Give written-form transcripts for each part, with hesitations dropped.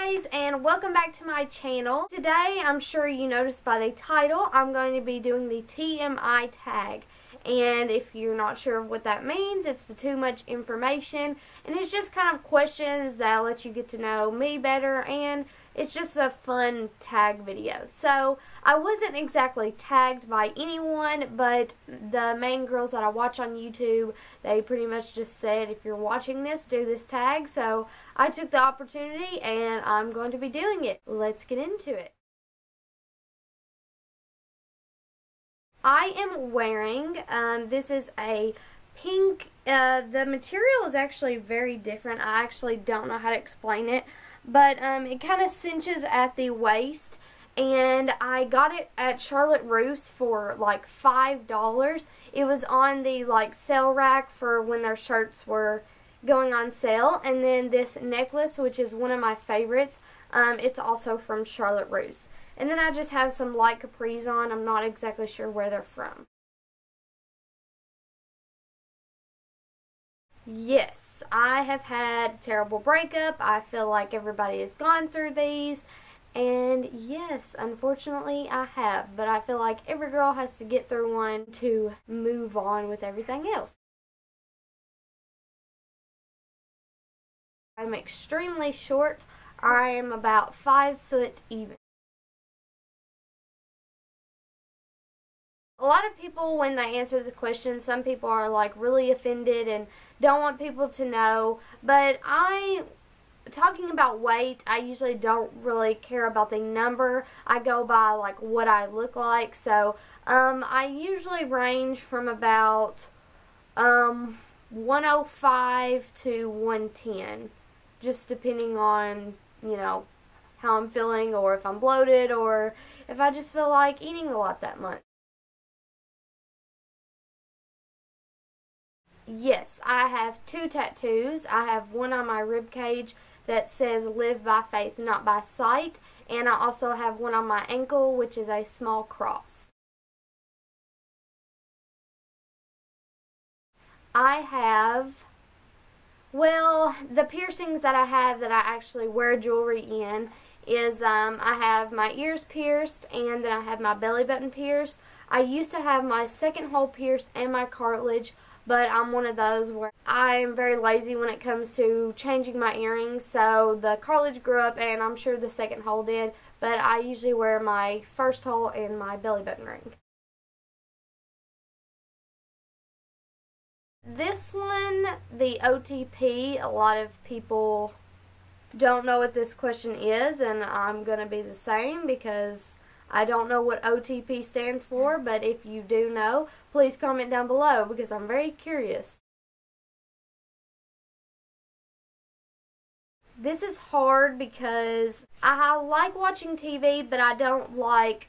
guys, and welcome back to my channel. Today, I'm sure you noticed by the title, I'm going to be doing the TMI tag. And if you're not sure of what that means, it's the too much information, and it's just kind of questions that'll let you get to know me better, and it's just a fun tag video. So I wasn't exactly tagged by anyone, but the main girls that I watch on YouTube, they pretty much just said, if you're watching this, do this tag. So I took the opportunity and I'm going to be doing it. Let's get into it. I am wearing, this is a pink, the material is actually very different. I actually don't know how to explain it, but it kind of cinches at the waist, and I got it at Charlotte Russe for like $5. It was on the like sale rack for when their shirts were going on sale. And then this necklace, which is one of my favorites, it's also from Charlotte Russe. And then I just have some light capris on. I'm not exactly sure where they're from. Yes, I have had a terrible breakup. I feel like everybody has gone through these. And yes, unfortunately I have. But I feel like every girl has to get through one to move on with everything else. I'm extremely short. I am about 5 foot even. A lot of people, when they answer the question, some people are like really offended and don't want people to know. But talking about weight, I usually don't really care about the number. I go by like what I look like. So I usually range from about 105 to 110, just depending on, you know, how I'm feeling, or if I'm bloated, or if I just feel like eating a lot that month. Yes, I have 2 tattoos. I have one on my rib cage that says live by faith, not by sight. And I also have one on my ankle, which is a small cross. I have, well, the piercings that I have that I actually wear jewelry in is I have my ears pierced, and then I have my belly button pierced. I used to have my second hole pierced and my cartilage, but I'm one of those where I'm very lazy when it comes to changing my earrings. So the cartilage grew up, and I'm sure the second hole did, but I usually wear my first hole and my belly button ring. This one, the OTP, a lot of people don't know what this question is, and I'm going to be the same because I don't know what OTP stands for, but if you do know, please comment down below because I'm very curious. This is hard because I like watching TV, but I don't like,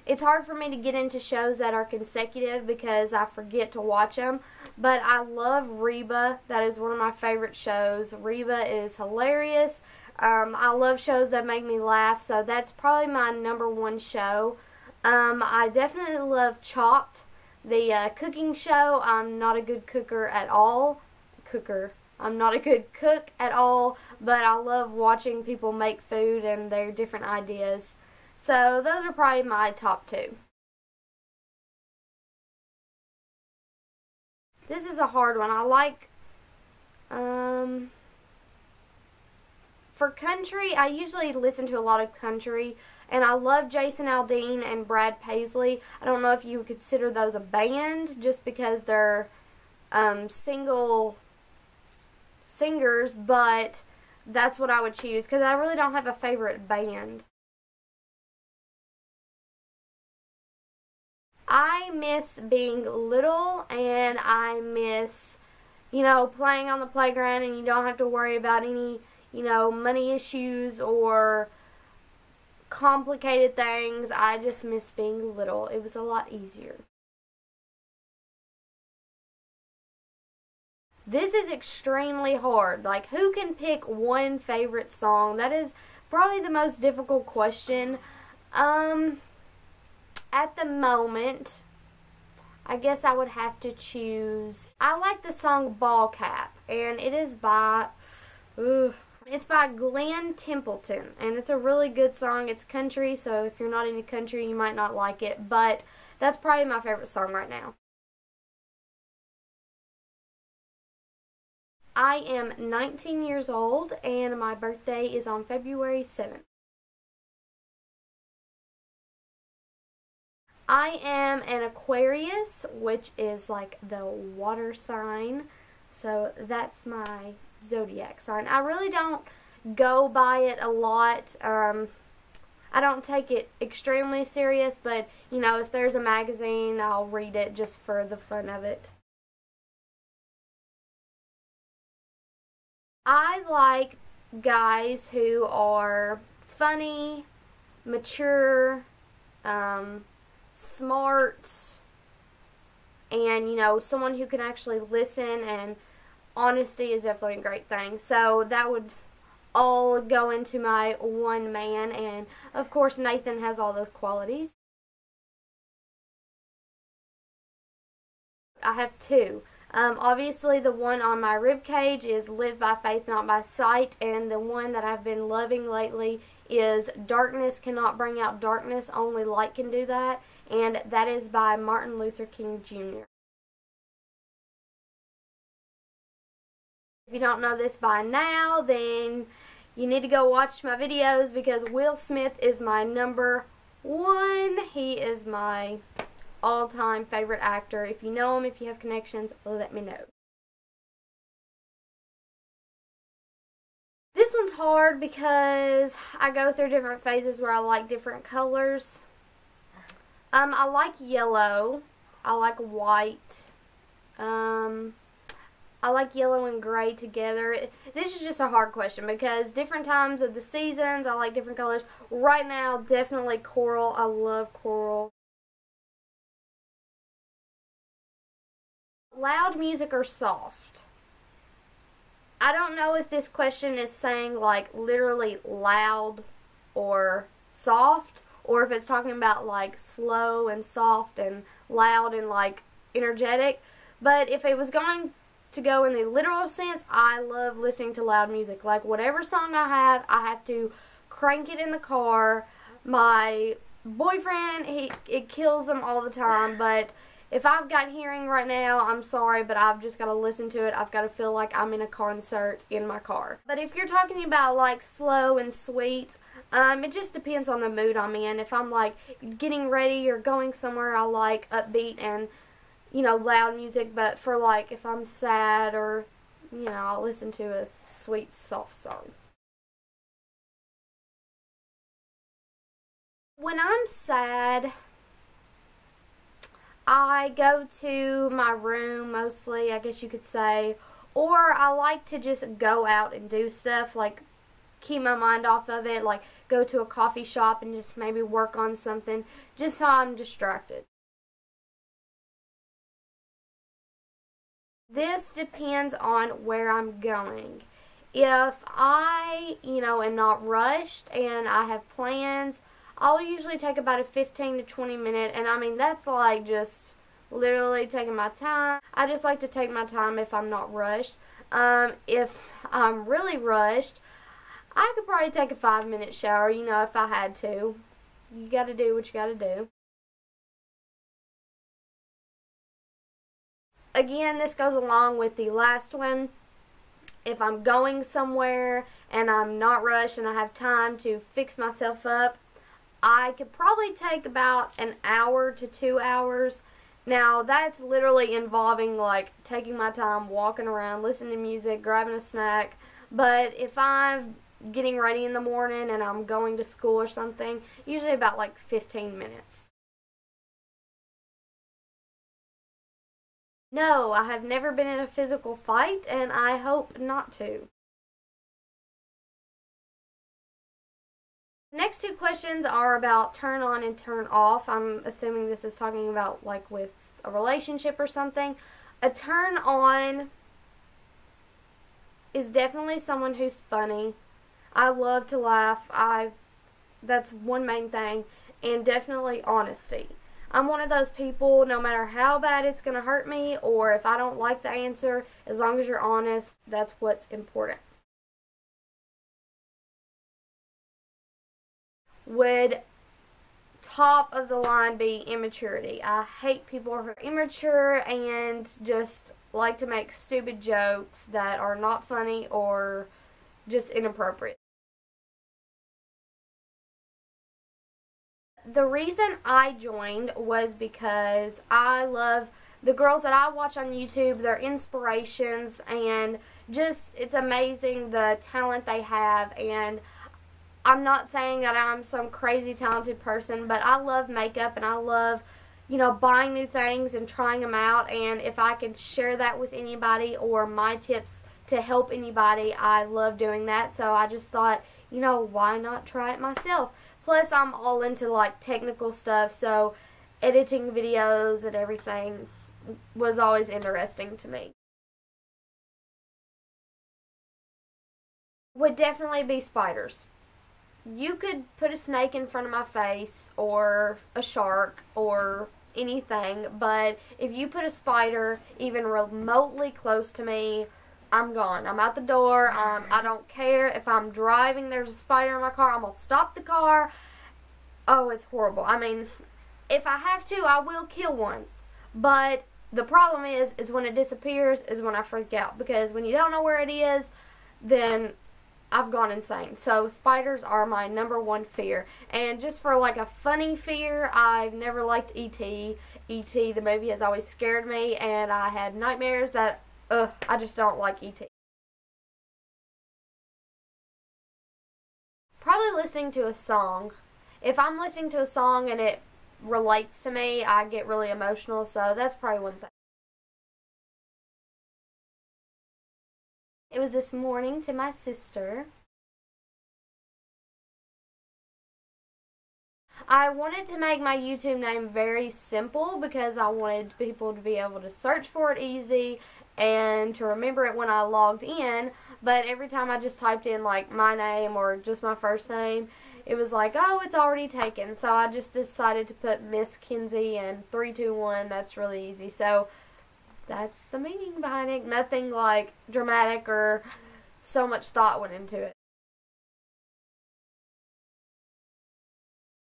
it's hard for me to get into shows that are consecutive because I forget to watch them. But I love Reba. That is one of my favorite shows. Reba is hilarious. I love shows that make me laugh, so that's probably my #1 show. I definitely love Chopped, the cooking show. I'm not a good cooker at all. I'm not a good cook at all, but I love watching people make food and their different ideas. So those are probably my top 2. This is a hard one. I like, for country, I usually listen to a lot of country, and I love Jason Aldean and Brad Paisley. I don't know if you would consider those a band just because they're single singers, but that's what I would choose because I really don't have a favorite band. I miss being little, and I miss, you know, playing on the playground, and you don't have to worry about any, you know, money issues or complicated things. I just miss being little. It was a lot easier. This is extremely hard. Like, who can pick one favorite song? That is probably the most difficult question. At the moment, I guess I would have to choose, I like the song Ball Cap, and it is by, It's by Glenn Templeton, and it's a really good song. It's country, so if you're not into country, you might not like it, but that's probably my favorite song right now. I am 19 years old, and my birthday is on February 7th. I am an Aquarius, which is like the water sign, so that's my zodiac sign. I really don't go by it a lot. I don't take it extremely serious, but, you know, if there's a magazine, I'll read it just for the fun of it. I like guys who are funny, mature, smart, and, you know, someone who can actually listen, and honesty is definitely a great thing. So that would all go into my one man, and of course Nathan has all those qualities. I have two. Obviously the one on my rib cage is live by faith not by sight, and the one that I've been loving lately is darkness cannot bring out darkness, only light can do that, and that is by Martin Luther King Jr. If you don't know this by now, then you need to go watch my videos, because Will Smith is my number one. He is my all-time favorite actor. If you know him, if you have connections, let me know. This one's hard because I go through different phases where I like different colors. I like yellow. I like white. I like yellow and gray together. This is just a hard question because different times of the seasons, I like different colors. Right now, definitely coral. I love coral. Loud music or soft? I don't know if this question is saying like literally loud or soft, or if it's talking about like slow and soft and loud and like energetic. But if it was going to go in the literal sense, I love listening to loud music. Like whatever song I have to crank it in the car. My boyfriend, it kills him all the time, but if I've got hearing right now, I'm sorry, but I've just got to listen to it. I've got to feel like I'm in a concert in my car. But if you're talking about like slow and sweet, it just depends on the mood I'm in. If I'm like getting ready or going somewhere, I like upbeat and, you know, loud music. But for like if I'm sad or, you know, I'll listen to a sweet, soft song. When I'm sad, I go to my room mostly, I guess you could say, or I like to just go out and do stuff, like keep my mind off of it, like go to a coffee shop and just maybe work on something, just so I'm distracted. This depends on where I'm going. If I, you know, am not rushed and I have plans, I'll usually take about a 15 to 20 minute, and I mean that's like just literally taking my time. I just like to take my time if I'm not rushed. If I'm really rushed, I could probably take a 5-minute shower, you know, if I had to. You gotta do what you gotta do. Again, this goes along with the last one. If I'm going somewhere and I'm not rushed and I have time to fix myself up, I could probably take about an hour to 2 hours. Now, that's literally involving, like, taking my time, walking around, listening to music, grabbing a snack. But if I'm getting ready in the morning and I'm going to school or something, usually about, like, 15 minutes. No, I have never been in a physical fight, and I hope not to. Next two questions are about turn on and turn off. I'm assuming this is talking about like with a relationship or something. A turn on is definitely someone who's funny. I love to laugh. That's one main thing. And definitely honesty. I'm one of those people, no matter how bad it's going to hurt me or if I don't like the answer, as long as you're honest, that's what's important. would top of the line be immaturity. I hate people who are immature and just like to make stupid jokes that are not funny or just inappropriate. The reason I joined was because I love the girls that I watch on YouTube, their inspirations, and just it's amazing the talent they have. And I'm not saying that I'm some crazy talented person, but I love makeup and I love, buying new things and trying them out. And if I can share that with anybody or my tips to help anybody, I love doing that. So I just thought, why not try it myself? Plus, I'm all into like technical stuff, so editing videos and everything was always interesting to me. Would definitely be spiders. You could put a snake in front of my face or a shark or anything, but if you put a spider even remotely close to me, I'm gone. I'm out the door. I don't care. If I'm driving, there's a spider in my car, I'm going to stop the car. Oh, it's horrible. I mean, if I have to, I will kill one. But the problem is when it disappears is when I freak out. Because when you don't know where it is, then I've gone insane. So spiders are my #1 fear. And just for like a funny fear, I've never liked E.T. E.T. the movie has always scared me, and I had nightmares that, I just don't like E.T. Probably listening to a song. If I'm listening to a song and it relates to me, I get really emotional, so that's probably one thing. It was this morning to my sister. I wanted to make my YouTube name very simple because I wanted people to be able to search for it easy and to remember it when I logged in, but every time I just typed in like my name or just my first name, it was like, oh, it's already taken. So I just decided to put Miss Kinsey and 321. That's really easy. So that's the meaning behind it. Nothing like dramatic or so much thought went into it.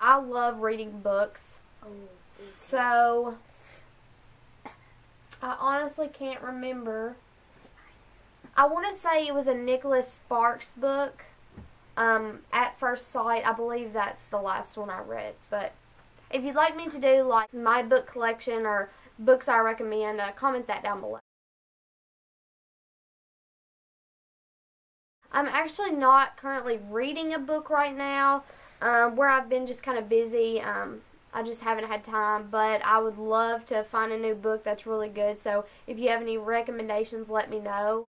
I love reading books. So I honestly can't remember. I want to say it was a Nicholas Sparks book. At First Sight, I believe that's the last one I read. But if you'd like me to do like my book collection or books I recommend, comment that down below. I'm actually not currently reading a book right now, where I've been just kind of busy. I just haven't had time, but I would love to find a new book that's really good. So if you have any recommendations, let me know.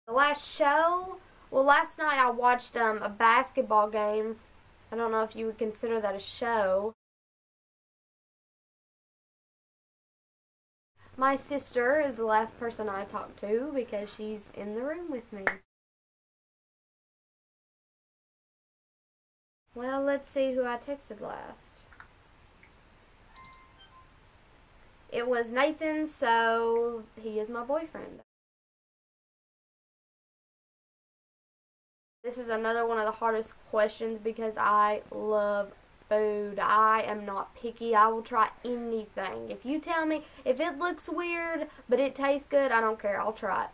The last show, well, last night I watched a basketball game. I don't know if you would consider that a show. My sister is the last person I talked to because she's in the room with me. Well, let's see who I texted last. It was Nathan, so he is my boyfriend. This is another one of the hardest questions because I love food. I am not picky. I will try anything. If you tell me, if it looks weird but it tastes good, I don't care. I'll try it.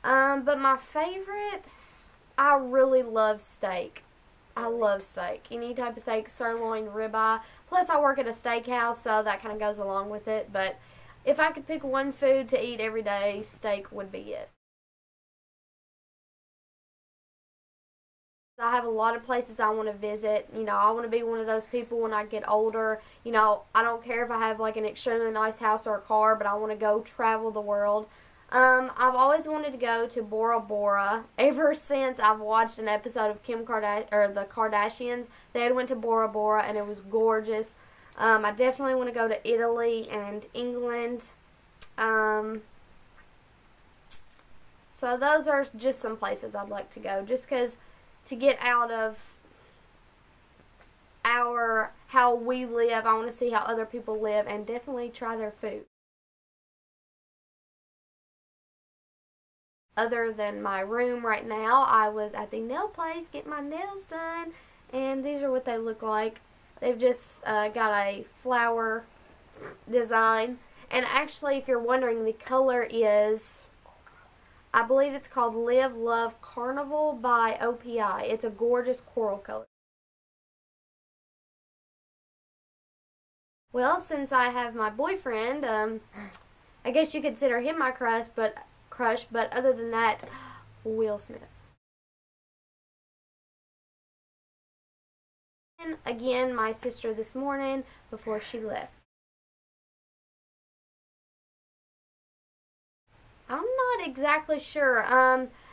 But my favorite, I really love steak. I love steak. Any type of steak, sirloin, ribeye. Plus, I work at a steakhouse, so that kind of goes along with it. But if I could pick one food to eat every day, steak would be it. I have a lot of places I want to visit. I want to be one of those people when I get older. I don't care if I have like an extremely nice house or a car, but I want to go travel the world. I've always wanted to go to Bora Bora. Ever since I've watched an episode of Kim Kardashian or the Kardashians, they had went to Bora Bora and it was gorgeous. I definitely want to go to Italy and England. So those are just some places I'd like to go, just because to get out of how we live. I want to see how other people live and definitely try their food. other than my room right now. I was at the nail place getting my nails done, and these are what they look like. They've just got a flower design. And actually, if you're wondering, the color is, I believe it's called Live Love Carnival by OPI. It's a gorgeous coral color. Well, since I have my boyfriend, I guess you consider him my crush, but other than that, Will Smith. And again, my sister this morning before she left. I'm not exactly sure.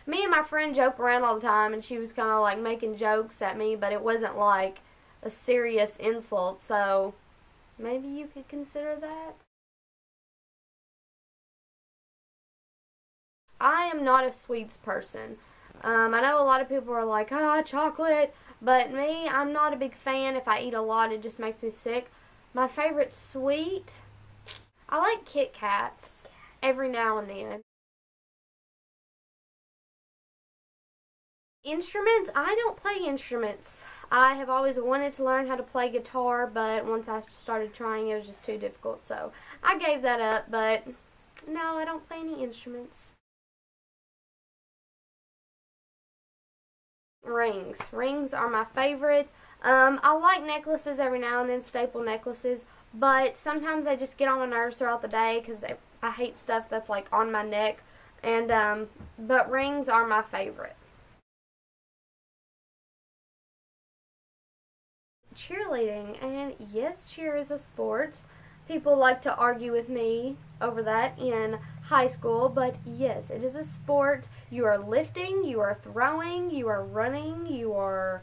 Me and my friend joke around all the time, and she was kind of like making jokes at me, but it wasn't like a serious insult, so maybe you could consider that. I am not a sweets person. I know a lot of people are like, chocolate, but me, I'm not a big fan. If I eat a lot, it just makes me sick. My favorite sweet, I like Kit Kats every now and then. Instruments, I don't play instruments. I have always wanted to learn how to play guitar, but once I started trying, it was just too difficult, so I gave that up, but no, I don't play any instruments. Rings. Rings are my favorite. I like necklaces every now and then, staple necklaces, but sometimes I just get on my nerves throughout the day because I hate stuff that's like on my neck, and but rings are my favorite. Cheerleading, and yes, cheer is a sport. People like to argue with me over that in high school, but yes, it is a sport. You are lifting, you are throwing, you are running, you are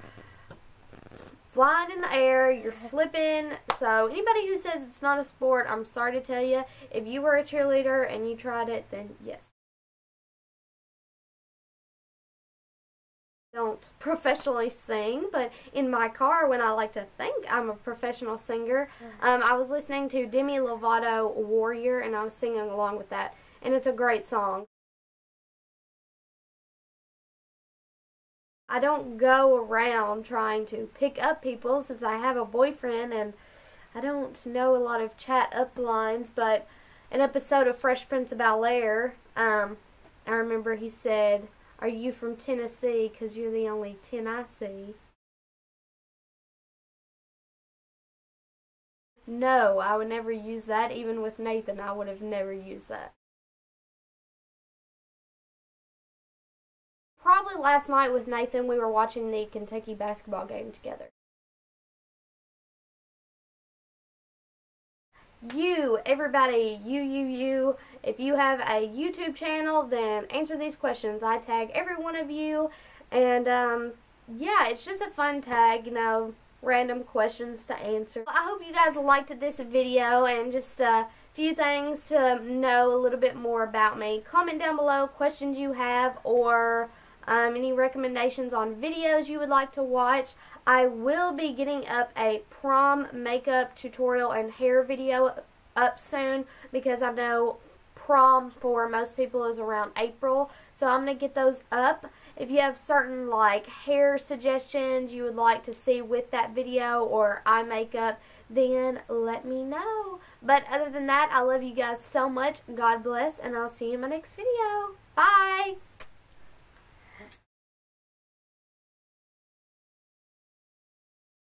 flying in the air, you're flipping. So anybody who says it's not a sport, I'm sorry to tell you, if you were a cheerleader and you tried it, then yes. Don't professionally sing, but in my car, when I like to think I'm a professional singer, I was listening to Demi Lovato Warrior, and I was singing along with that, and it's a great song. I don't go around trying to pick up people since I have a boyfriend, and I don't know a lot of chat up lines, but an episode of Fresh Prince of Bel-Air, I remember he said, "Are you from Tennessee? 'Cause you're the only 10 I see." No, I would never use that. Even with Nathan, I would have never used that. Probably last night with Nathan, we were watching the Kentucky basketball game together. You, everybody, you. If you have a YouTube channel, then answer these questions. I tag every one of you, and yeah, it's just a fun tag, you know, random questions to answer. I hope you guys liked this video and just a few things to know a little bit more about me. Comment down below questions you have or any recommendations on videos you would like to watch. I will be getting up a prom makeup tutorial and hair video up soon because I know prom for most people is around April, so I'm going to get those up. If you have certain like hair suggestions you would like to see with that video or eye makeup, then let me know. But other than that, I love you guys so much. God bless, and I'll see you in my next video. Bye!